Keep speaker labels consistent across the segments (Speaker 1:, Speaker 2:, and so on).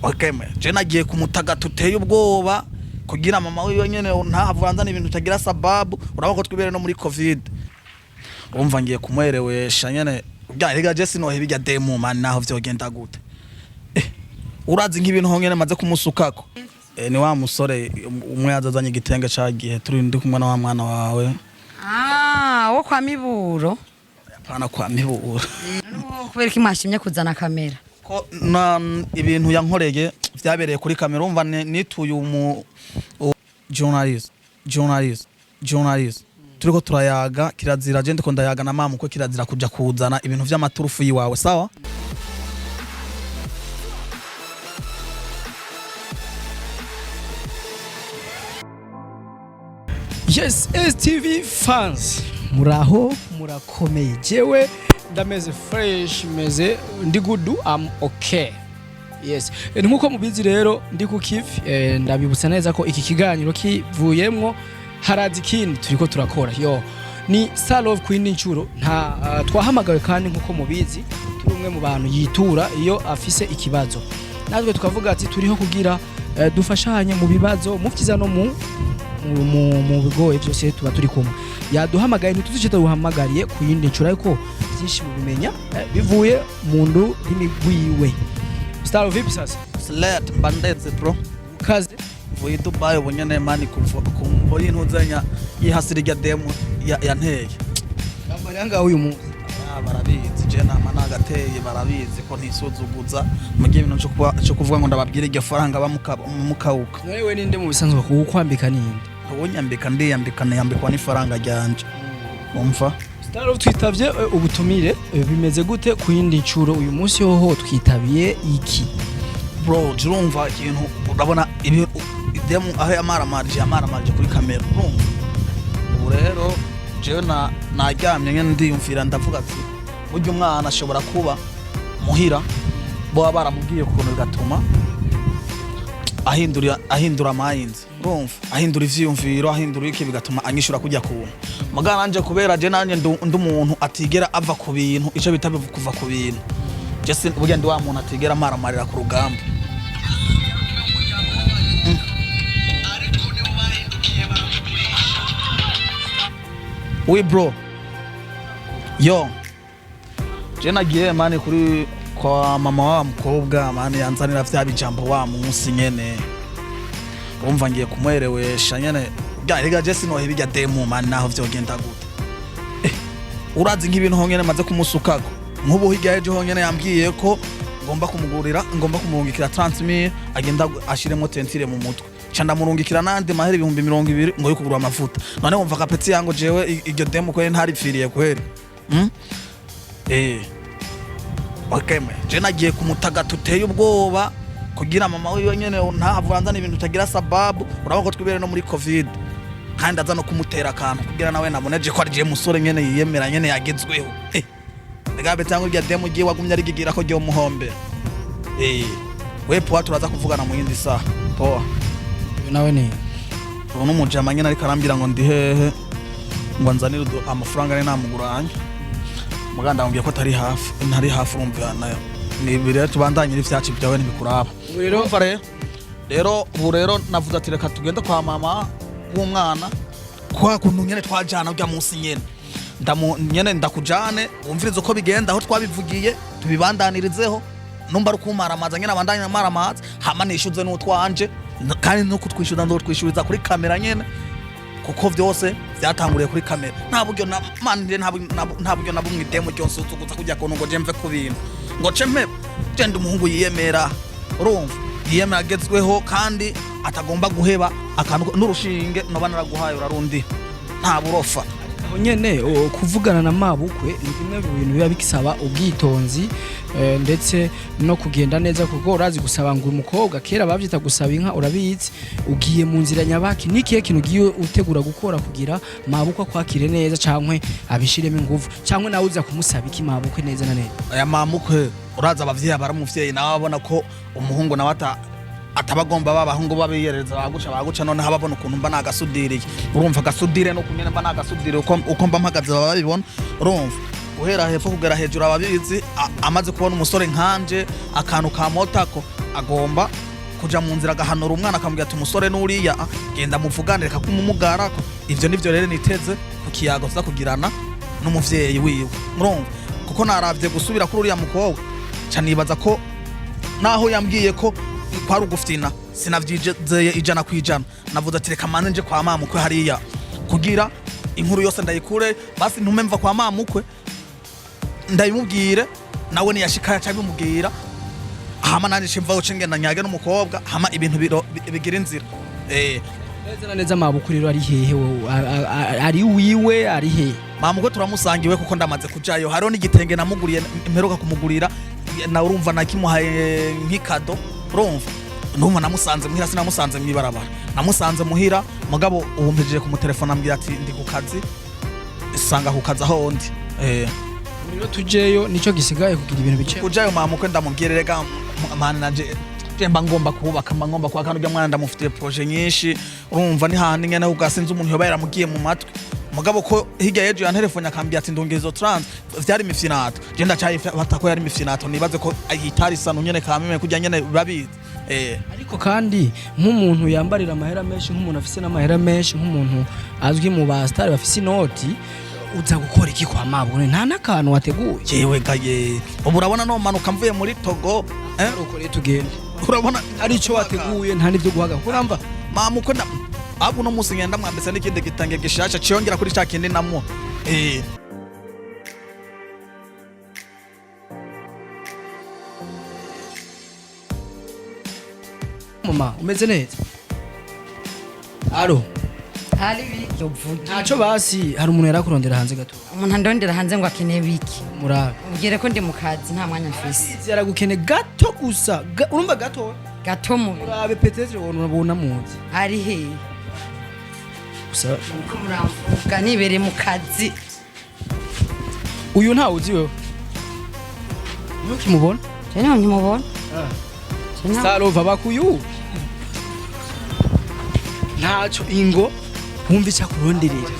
Speaker 1: Okay je nagiye kumutaga tuteye ubwoba kugira mama wiwe nyene ntahavuranza n'ibintu utagira sababu uraba ko twibere no muri covid urumva ngiye kumwerewesha nyene byarega je sinohe bijya demo man naho vyogenda gute urazi nk'ibintu hongene maze kumusukako ni wa musore umwe yazazanye igitenge cagiye turi ndi kumwe na wa mwana wawe
Speaker 2: wo kwa Miburo
Speaker 1: apana kwa Miburo
Speaker 2: kubera ki mwashimye kuzana kamera
Speaker 1: ko na ibintu yankoreye vyabereye kuri kamera umva nituye journalist turiko turayaga kirazira je ndiko ndayaga na mama uko kirazira kuja kuzana ibintu vy'amaturufu yiwawe sawa
Speaker 3: Yes, ASE TV fans muraho murakomeye jewe ndameze fresh meze ndi good I'm okay. Yes, nkuko mubizi rero ndi ku kiv ndabibutsa neza ko iki kiganiro kivuyemwo harazi kindi turiko turakora yo ni Love Kwa Mabukwe nta twahamagawe kandi nkuko mubizi turi umwe mu bantu yitura iyo afise ikibazo natwe tukavuga ati turiho kugira dufashanye mu bibazo mufitiza no mu bigoye byose tuba turi kumwe yaduhamagaye ntituzice duhamagariye ku yindi ncuro ariko byinshi mubimenya bivuye mu ndu y'imigwiwe Star of Ipsas
Speaker 1: Slet bandetse bro
Speaker 3: kaze
Speaker 1: vuye Dubai ubunyene mani kumvo y'intuzanya yihasirya demo yanteye
Speaker 3: amaranga uyu munsi
Speaker 1: barabizi je nama nagateye barabizi ko ntisuzuguza mu gihe ibintu cyo kuvuga ngo ndababwira iryo faranga bamukawuka
Speaker 3: nawe ninde mu bisanzwe kukwambika ninde
Speaker 1: ubunyambika ndiyambika niyambikwa n'ifaranga ryanje umva
Speaker 3: Star of twitavye ubutumire bimeze gute ku yindi ncuro uyu munsi hoho twitabiye iki
Speaker 1: bro jurumva ikintu urabona idemu aho yamaramarije kuri kamera urumva ubu rero jewe naryamye nyene ndiyumvira ndavuga ati burya umwana ashobora kuba muhira bo baramubwiye kuko bigatuma ahindura amayinzi urumva ahindura ivyiyumviro ahindura iki bigatuma anyishura kujya kuntu magana nanje kubera je nanye ndi umuntu atigera ava ku bintu ico bitabe kuva ku bintu je burya ndi wa muntu atigera amaramarira ku rugamba we bro yo je nagiye mani kuri kwa mama wa Umukobwa mani yanzanira vya bijambo wa munsi nyene urumva ngiye kumwerewesha nyene byarega je sinohe bijya demo man naho vyogenda gute urazi nk'ibintu hongene maze kumusukako nk'ubu hirya ejo hongene yambwiye ko ngomba kumurungikira 30,000 agenda ashiremo tentire mu mutwe chanda murungikira nande mahera 220 ngo yukugura amafuta none wumva kapeti yango jewe iryo demo ko ntaripfiriye kweri okay je nagiye kumutaga tuteye ubwoba kugira mama wiwe nyene ntahavuranza n'ibintu utagira sababu uraba ko twibere no muri covid kandi aza no kumutera akantu kugira nawe naboneje ko ari je musore nyene yiyemera nyene yagezweho Negabe tangu irya demo giye wagumya ari gigira ko giye umuhombe we poa turaza kuvugana mu yindi saha poa
Speaker 3: nawe ni
Speaker 1: uno mujama nyene ariko arambira ngo ndi hehe ngo nzanire amafaranga ari namuguranye muganda ngiye ko ntari hafi urumva nayo ni bire tubandanyira ivyacu byawe nibikuraba rero navuze ati reka tugende kwa mama w'umwana kwa kuntu nyene twajana ujya munsi nyene nyene ndakujane wumvirize uko bigenda aho twabivugiye tubibandanirizeho numba ari kumara amaza nyene abandanya mara amaza hama nishuze n'utwanje kandi no kutwishyuza ndo twishuriza kuri kamera nyene kuko vyose vyatanguriye kuri kamera nta buryo nta buryo nabumwe demo cyose utuguza kujya ko ngo jemve ku bintu ngo cempe genda umuhungu yiyemera urumva yiyemera agezweho kandi atagomba guheba akantu n'urushinge no banaraguhaye urarundi nta burofa
Speaker 3: nyene kuvugana na Mabukwe ni kimwe mu bintu biba bikisaba ubwitonzi ndetse no kugenda neza kuko urazi gusaba ngo umukobwa kera bavyita gusaba inka urabizi ugiye mu nzira nyabaki nikiye kintu ugiye utegura gukora kugira Mabukwe kwakire neza cankwe abishiremo ingufu cankwe nawe uza kumusaba iki Mabukwe neza na neza
Speaker 1: aya Mabukwe uraza abavyeyi baramuvyeyi nawe abona ko umuhungu nawe atabagomba babahungu babiyereza baguca none hababona ukuntu mba nagasudiriye urumva gasudire no kunyene mba nagasudire uko mba mpagaze babibona urumva uhera hepfo kugera hejuru ababizi amaze kubona umusore nkanje akantu ka motako agomba kuja mu nzira agahanura umwana akamubwira ati umusore n'uriya genda muvuganire kakumumugarako ivyo nivyo rero niteze ku kiyago tuza kugirana n'umuvyeyi wiwe murumva kuko naravye gusubira kuri uriya mukobwa canibaza ko naho yambwiye ko kwari uguftina sinavyizeye ijana kwijana navuze ati reka mane nje kwa Mabukwe hariya kugira inkuru yose ndayikure basi ntume mva kwa Mabukwe ndayimubwire nawe niyashika yaca bimubwira hama nanje cimvaho cengenda nyage n'umukobwa hama ibintu bigira inzira
Speaker 3: neza neza Mabukwe rero ari hehe ari wiwe ari hehe
Speaker 1: Mabukwe turamusangiwe kuko ndamaze kujayo hariho n'igitenge namuguriye imperuka kumugurira na urumva nakimuhaye nk'ikado urumva numva namusanze muhira sinamusanze mwibarabara namusanze muhira mugabo ubumpejeje ku mutelefone ambwira ati ndi ku kazi isanga ku kazi aho ndi
Speaker 3: rero tujeyo nico gisigaye kugira ibintu bice
Speaker 1: kujayo Mabukwe ndamubwire rega mani naje mba ngomba kubaka mba ngomba kwa kantu mwana ndamufitiye projet nyinshi urumva ni handi ngene ugasinze umuntu yoba yaramugiye mu matwi mugabo ko hirya yejo ya telefone akambya ati ndongezo trans vyari mifinato je ndacaye batako yari mifinato nibaze ko ayitari sanu nyene kameme kujya nyene babizi
Speaker 3: ariko kandi nk'umuntu yambarira amahera menshi nk'umuntu afise n'amahera menshi nk'umuntu azwi mu ba star bafise inoti uza gukora iki kwa Mabukwe nta nakantu wateguye
Speaker 1: jewe gaye ubu urabona no manuka mvuye muri Togo
Speaker 3: uko rero tugende
Speaker 1: urabona
Speaker 3: ari cyo wateguye nta nivyo guhaga kuramba
Speaker 1: Mabukwe abu no musi ngenda mwambese n'ikindi gitange gishasha cyongera kuri cya kindi namwo
Speaker 3: mama umeze neza alo
Speaker 2: hari biki uvuga
Speaker 3: ntaco basi hari umuntu yarakurondera hanze gato
Speaker 2: umuntu andondera hanze ngo akeneye biki
Speaker 3: murabe
Speaker 2: ubwire ko ndi mu kazi nta mwanya mfise
Speaker 3: yaragukene gato gusa urumva gato
Speaker 2: mu
Speaker 3: murabe peut-être ubona munsi
Speaker 2: ari he
Speaker 3: gusa
Speaker 2: muramvuga nibere mu kazi
Speaker 3: uyu ntawe uzi wewe ntukimubona
Speaker 2: je niho nkimubona
Speaker 3: Starova bakuyu ntaco ingo wumva icyakuronderera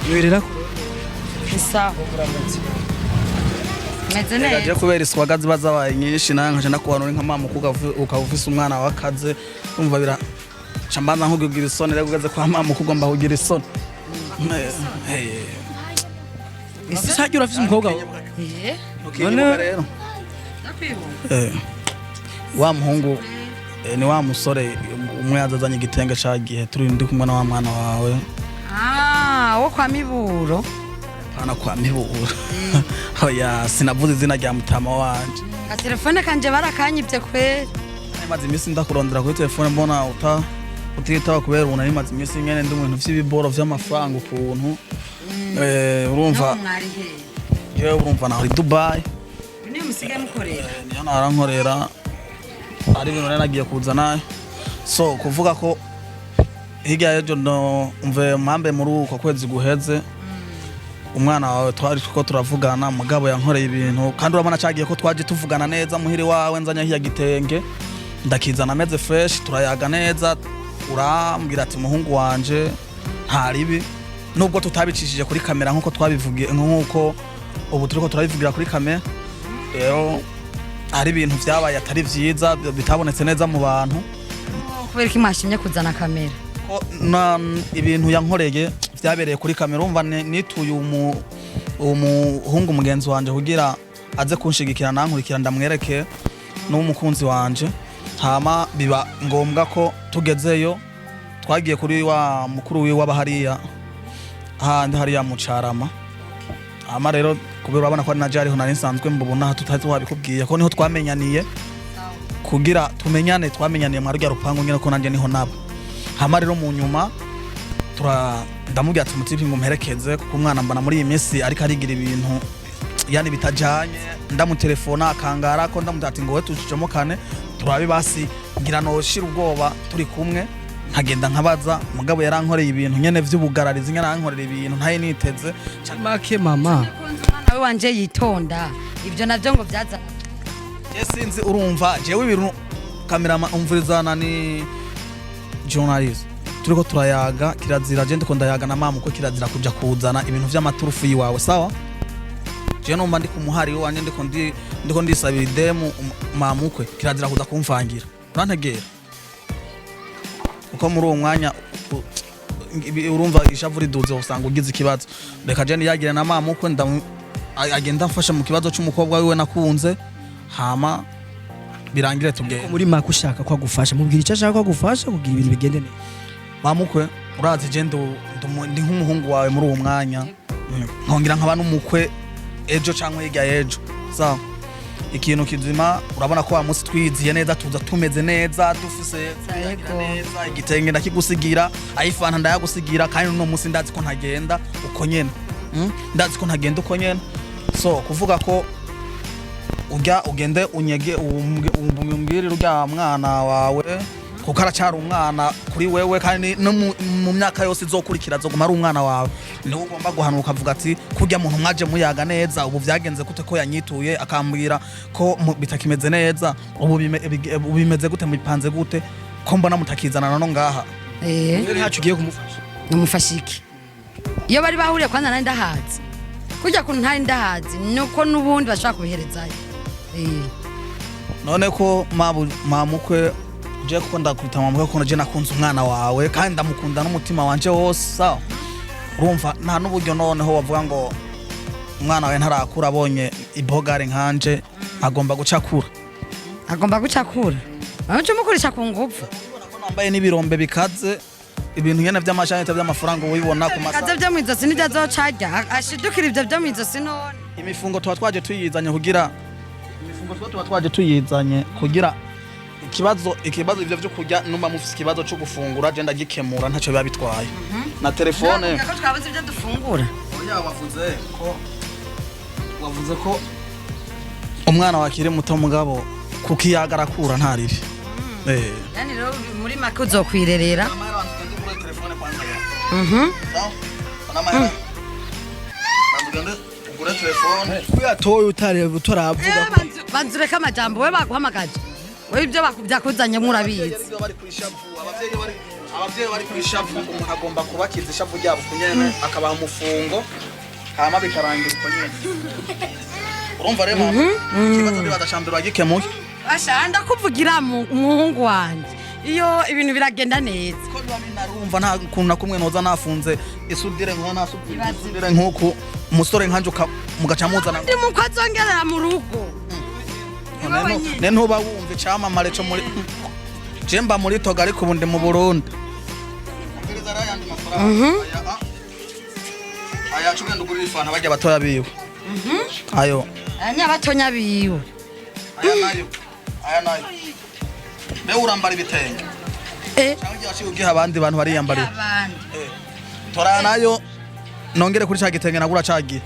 Speaker 3: yorera
Speaker 2: isaho meze neza
Speaker 1: gaje kubera iswagazi bazabaye nyinshi nankaje nakubanura nka Mabukwe ukavufisa umwana wakaze umva bira cambanza nkugira isoni rero ugaze kwa Mabukwe ugomba kugira isoni
Speaker 3: Isajya urafise umukobwa
Speaker 1: none rero wa muhungu ni wa musore umwe yazazanye igitenge cagihe turi ndi kumwe na wa mwana wawe
Speaker 2: wo kwa Miburo
Speaker 1: pana kwa Miburo oya sinavuze izina rya mutama wanje
Speaker 2: ka telefone kanje barakanyibye kweri
Speaker 1: maze imisi ndakurondera kuri telefone mbona utitaba kubera ubona nimaze imisi nyene ndi umuntu vy'ibiboro vy'amafaranga ukuntu urumva yewe urumva naho Dubai
Speaker 2: ni musiga mukorera
Speaker 1: niyo narankorera ari ibintu rero nagiye kuzana so kuvuga ko hirya yejo no umve mpambe muri uko kwezi guheze umwana wawe twari ko turavugana mugabo yankoreye ibintu kandi urabona cagiye ko twaje tuvugana neza muhiri wawe nzanya hiya gitenge ndakizana meze fresh turayaga neza urambwira ati muhungu wanje ntaribi nubwo tutabicishije kuri kamera nkuko twabivugiye nkuko ubu turiko turabivugira kuri kamera rero hari ibintu vyabaye atari vyiza bitabonetse neza mu bantu
Speaker 2: kubera ko imashimye kuzana kamera
Speaker 1: ibintu yankoreye vyabereye kuri kamera umva nituye umuhungu mugenzi wanje kugira aze kunshigikira nankurikira ndamwereke n'umukunzi wanje hama biba ngombwa ko tugezeyo twagiye kuri wa mukuru wiwe abahariya handi hariya mu Carama hama rero kubera urabona ko ari naje ariho nari nsanzwe mbubona tutari wabikubwiye ko niho twamenyaniye kugira tumenyane twamenyaniye mwarujya rupangu ngene ko nanje niho nabo hama rero mu nyuma ndamubwira ati mutipi ngo mperekeze kuko umwana mbana muri iyi minsi ariko arigira ibintu yani bitajanye ndamutelefona akangara ko ndamutati ngo we tucicomokane turabe basi ngira no shira ubwoba turi kumwe nkagenda nkabaza mugabo yarankoreye ibintu nyene vy'ubugararizi nyene arankorera ibintu ntaye niteze
Speaker 3: make mama
Speaker 2: nawe wanje yitonda ivyo navyo ngo vyazana
Speaker 1: sinzi urumva jewe ibintu cameraman umvurizana ni journalist turiko turayaga kirazira je ndiko ndayaga na mama uko kirazira kuja kuzana ibintu vy'amaturufu yiwawe sawa je numva ndi kumuhari wanje ndiko ndisabira idemu mama ukwe kirazira kuza kumvangira urantegera uko muri uwo mwanya urumva ishavu riduze usanga ugize ikibazo reka je niyagire na mama ukwe agenda mfasha mu kibazo cy'umukobwa wiwe nakunze hama birangire tugende
Speaker 3: muri make ushaka ko agufasha mubwira icyo ashaka ko agufasha kugira ibintu bigende neza
Speaker 1: mama ukwe urazi je ndi nk'umuhungu wawe muri uwo mwanya nkongera nkaba n'umukwe ejo cyangwa yiga ejo sawa ikintu kizima urabona ko wa munsi twiziye neza tuza tumeze neza dufise neza igitenge ndakigusigira ayifana ndayagusigira kandi no munsi ndazi ko ntagenda uko nyene ndazi ko ntagenda uko nyene so kuvuga ko ugende unyege umbwirire urya mwana wawe kuko aracyari umwana kuri wewe kandi no mu myaka yose izokurikira azoguma ari umwana wawe niwe ugomba guhanuka avuga ati kurya muntu mwaje muyaga neza ubu vyagenze gute ko yanyituye akambwira ko bitakimeze neza ubu bimeze gute mupanze gute ko mbona mutakizana no ngaha
Speaker 3: ntacu ugiye kumufasha
Speaker 2: namufasha iki iyo bari bahuriye kwanza nari ndahazi kurya kuntu ntari ndahazi nuko n'ubundi bashaka kubiherezayo
Speaker 1: none ko mamukwe je ko ndakwita mamukwe ko je nakunze umwana wawe kandi ndamukunda n'umutima wanje wose sawa urumva nta n'uburyo noneho wavuga ngo umwana wawe ntarakura abonye ibogare nkanje agomba gucakura
Speaker 2: aho mukoresha ku ngufu
Speaker 1: nambaye n'ibirombe bikaze ibintu nyene vy'amashanyarazi vy'amafaranga ubibona ku masaha
Speaker 2: kaze byo mu izosi nibyo azocarya ashidukira ibyo byo mu izosi none
Speaker 1: imifungo twaje tuyizanye kugira ikibazo ivyo byo kurya numba mufise ikibazo cyo gufungura je ndagikemura ntaco biba bitwaye na telefone
Speaker 2: nako twabuze ibyo dufungura
Speaker 1: oya wavuze ko umwana wakire muto mugabo kukiyaga arakura ntariri
Speaker 2: yani rero muri make uzokwirerera
Speaker 3: uyatoye utaravuga
Speaker 2: banzureka amajambo we baguhamagaje we ibyo bakuzanye murabizi
Speaker 1: abavyeyi bari kwishavu umuntu agomba kubakiza ishavu ryabo kunyene akabaha umufungo hama bikarangira uko nyene urumva rero ikibazo bibadashambira gikemuye
Speaker 2: ashanda kuvugira umuhungu wanje iyo ibintu biragenda neza
Speaker 1: ko narumva nta kuntu nakumwe noza nafunze isudire nkuko umusore nkanje mugaca muzana
Speaker 2: ndi muko azongerera mu rugo
Speaker 1: ne ntuba wumva icamamare cyo muri jemba muri Togo ariko ubundi mu Burundi aya cugenda ugurira ifana bajya batoya biwe ayo
Speaker 2: anya batonya biwe
Speaker 1: aya nayo be urambara ibitenge cyangwa yashi ugiha abandi bantu bariyambariye tora nayo nongere kuri cagitenge nagura cagiye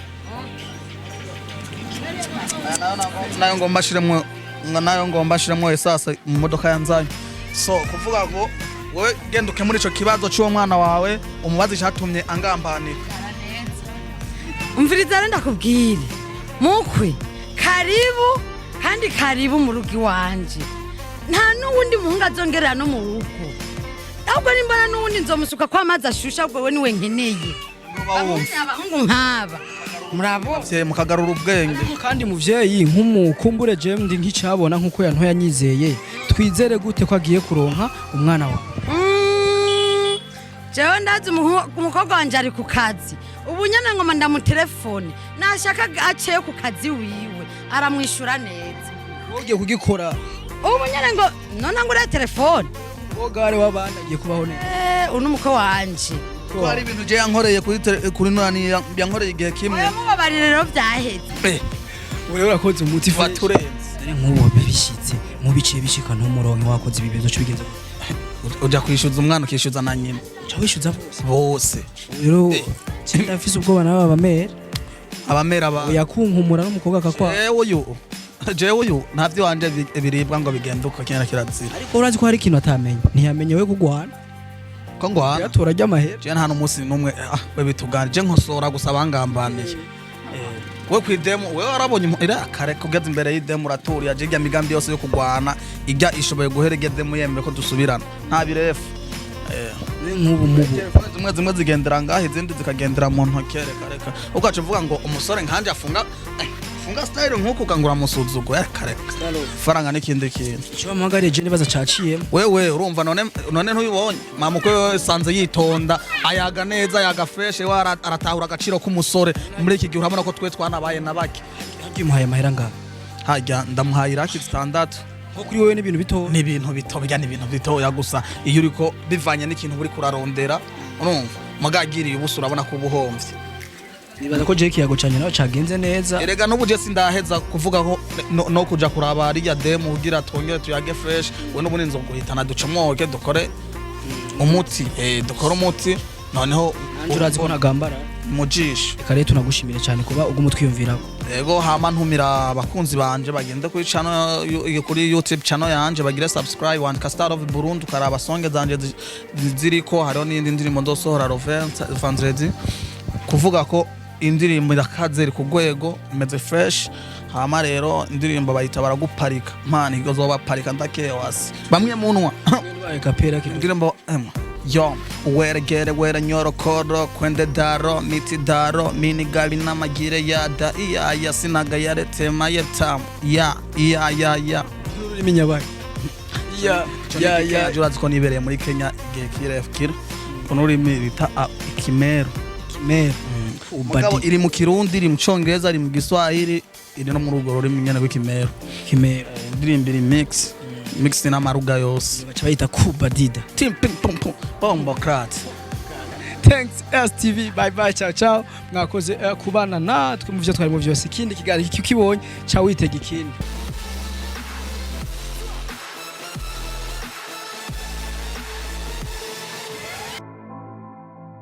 Speaker 1: nayo ngomba shiremwo esasa mu modoka yanzanye so kuvuga ngo wewe genduke muri ico kibazo cy'uwo mwana wawe umubazi cyatumye angambanira
Speaker 2: umviriza renda kubwire mukwe karibu mu rugo iwanje nta n'uwundi muhungu azongerera no mu rugo ahubwo nimbona n'uwundi nzomusuka kwa amazi ashusha ahubwo we niwe nkeneye abahungu nk'aba murabo
Speaker 1: mukagarura ubwenge
Speaker 3: kandi muvyeyi nk'umukumbure je ndi nk'icabona nkuko yantoya nyizeye twizere gute ko agiye kuronka umwana wawe
Speaker 2: jewe ndazi umukobwa wanje ari ku kazi ubu nyene ngoma ndamutelefone nashaka aceye ku kazi wiwe aramwishura neza
Speaker 3: ugiye kugikora
Speaker 2: ubu nyene ngo none ngure telefone
Speaker 3: bogare wabana agiye kubaho neza
Speaker 2: uno muko wanje
Speaker 1: ko ari ibintu je yankoreye kuri nani yankoreye igihe kimwe
Speaker 2: mubabarire rero vyaheze
Speaker 3: wewe urakoze umuti
Speaker 1: faturenze
Speaker 3: nk'uwo bibishitse mu biciye bishika n'umurongo wakoze ibibezo cy'bigenze
Speaker 1: uja kwishuza umwana ukishuza na nyina
Speaker 3: uca wishuza
Speaker 1: bose
Speaker 3: rero cyenda afise ubwoba nawe
Speaker 1: abamera
Speaker 3: yakunkumura n'umukobwa akakwa
Speaker 1: jewe uyu ntavyo wanje biribwa ngo bigenduka kenya kirazira
Speaker 3: ariko urazi ko hari ikintu atamenye ntiyamenye we kugwana
Speaker 1: ko ngwana
Speaker 3: yatora ry'amahera
Speaker 1: je nta n'umunsi numwe we bitugana je nkosora gusa bangambaniye we kwidemo we warabonye ira kare kugeza imbere y'idemo raturi yaje migambi yose yo kugwana ijya ishoboye guherege demo yembe ko dusubirana nta birefu
Speaker 3: nk'ubu mubu
Speaker 1: zimwe zigendera ngaho izindi zikagendera mu ntoki reka ugaca uvuga ngo umusore nkanje afunga style nk'uko ukangura musuzugo reka faranga n'ikindi kintu
Speaker 3: cyo amagare je nibaza caciyemo
Speaker 1: wewe urumva none ntuyibonye Mabukwe sanze yitonda ayaga neza ayaga fresh aratahura agaciro k'umusore muri iki gihe urabona ko twe twanabaye nabaki
Speaker 3: yagimuhaye amahera ngaho
Speaker 1: hajya ndamuhaye iraki standard
Speaker 3: ko kuri wewe n'ibintu bito
Speaker 1: bijya n'ibintu bitoya gusa iyo uriko bivanye n'ikintu buri kurarondera urumva mugagiriye ubuso urabona ko ubuhomvye
Speaker 3: nibaza ko Jake yagocanye nawe cagenze neza
Speaker 1: erega n'ubu je sindaheza kuvuga ko no kuja kuraba ariya demo kugira twongere tuyage fresh we n'ubu ninzo guhitana ducomoke dukore umuti dukore umuti noneho
Speaker 3: urazi ko nagambara
Speaker 1: mujisho
Speaker 3: kare tunagushimire cyane kuba ugumwe twiyumvirako
Speaker 1: yego hama ntumira abakunzi banje bagende kuri channel kuri YouTube channel yanje bagire subscribe wandika Star of Burundi ukaraba songe zanje ziriko hariho n'indi ndirimbo ndosohora Vendredi kuvuga ko indirimbo irakaze iri ku rwego imeze fresh hama rero indirimbo bayita baraguparika mani igozoba parika ndakewasi bamwe munwa
Speaker 3: kapera
Speaker 1: indirimbo yo were nyoro koro kwende daro niti daro mini gali n'amagire yada iya sinaga yaretema yetam ya
Speaker 3: iminyabari ya
Speaker 1: urazi ko nibereye muri Kenya igihe kirefukira kuno urimi bita ikimero ubadi iri mu Kirundi iri mu Congereza iri mu Giswahili iri no mu rugo rurimi nyene rw'ikimero indirimbo iri mix n'amaruga yose
Speaker 3: baca bayita kubadida
Speaker 1: tim pim pum pum bombo krat.
Speaker 3: Thanks ASE TV, bye bye, ciao mwakoze kubana natwe mu byo twarimo byose. Ikindi kigali kibonye cya witega ikindi.